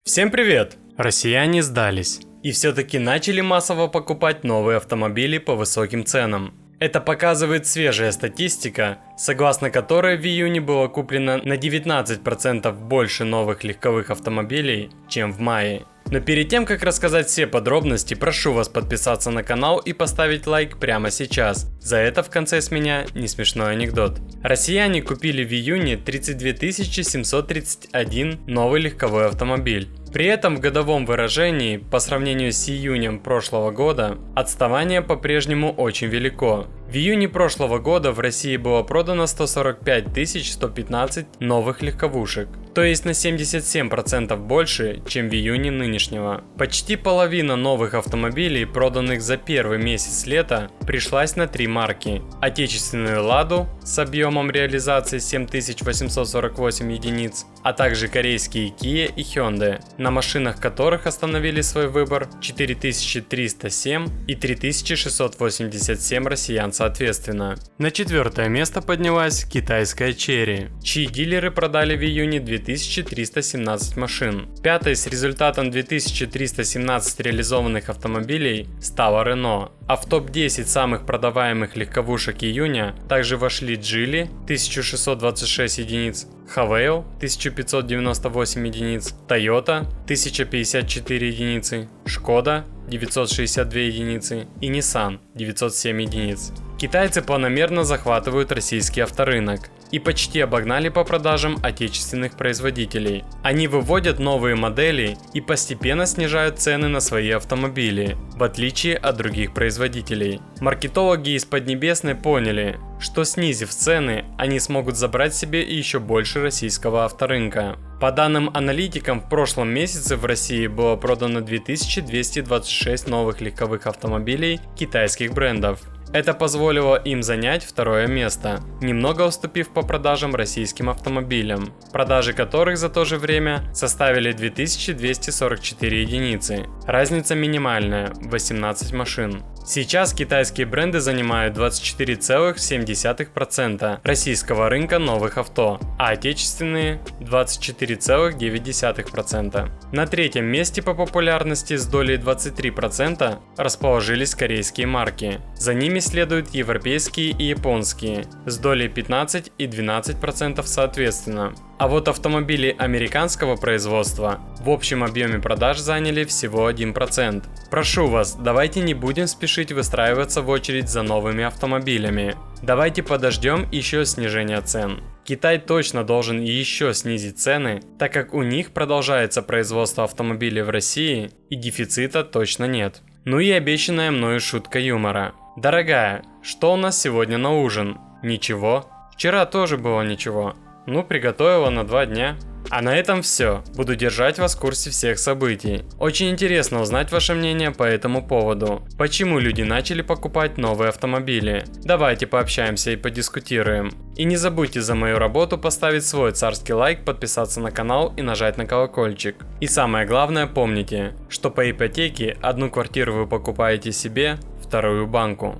Всем привет! Россияне сдались. И все-таки начали массово покупать новые автомобили по высоким ценам. Это показывает свежая статистика, согласно которой в июне было куплено на 19% больше новых легковых автомобилей, чем в мае. Но перед тем, как рассказать все подробности, прошу вас подписаться на канал и поставить лайк прямо сейчас. За это в конце с меня не смешной анекдот. Россияне купили в июне 32 731 новый легковой автомобиль. При этом в годовом выражении, по сравнению с июнем прошлого года, отставание по-прежнему очень велико. В июне прошлого года в России было продано 145 115 новых легковушек, то есть на 77% больше, чем в июне нынешнего. Почти половина новых автомобилей, проданных за первый месяц лета, пришлась на три марки. Отечественную «Ладу» с объемом реализации 7848 единиц, а также корейские Kia и Hyundai, на машинах которых остановили свой выбор 4307 и 3687 россиян соответственно. На четвертое место поднялась китайская Chery, чьи дилеры продали в июне 2317 машин. Пятой с результатом 2317 реализованных автомобилей стала Renault. А в топ-10 самых продаваемых легковушек июня также вошли Geely 1626 единиц, Havail 1598 единиц, Toyota 1054 единицы, Skoda 962 единицы и Nissan 907 единиц. Китайцы планомерно захватывают российский авторынок и почти обогнали по продажам отечественных производителей. Они выводят новые модели и постепенно снижают цены на свои автомобили, в отличие от других производителей. Маркетологи из Поднебесной поняли, что снизив цены, они смогут забрать себе еще больше российского авторынка. По данным аналитикам, в прошлом месяце в России было продано 2226 новых легковых автомобилей китайских брендов. Это позволило им занять второе место, немного уступив по продажам российским автомобилям, продажи которых за то же время составили 2244 единицы. Разница минимальная – 18 машин. Сейчас китайские бренды занимают 24,7% российского рынка новых авто, а отечественные – 24,9%. На третьем месте по популярности с долей 23% расположились корейские марки. За ними следуют европейские и японские с долей 15 и 12% соответственно. А вот автомобили американского производства в общем объеме продаж заняли всего 1%. Прошу вас, давайте не будем спешить выстраиваться в очередь за новыми автомобилями. Давайте подождем еще снижения цен. Китай точно должен еще снизить цены, так как у них продолжается производство автомобилей в России и дефицита точно нет. Ну и обещанная мною шутка юмора. Дорогая, что у нас сегодня на ужин? Ничего. Вчера тоже было ничего. Ну, приготовила на 2 дня. А на этом все. Буду держать вас в курсе всех событий. Очень интересно узнать ваше мнение по этому поводу. Почему люди начали покупать новые автомобили? Давайте пообщаемся и подискутируем. И не забудьте за мою работу поставить свой царский лайк, подписаться на канал и нажать на колокольчик. И самое главное, помните, что по ипотеке одну квартиру вы покупаете себе, вторую банку.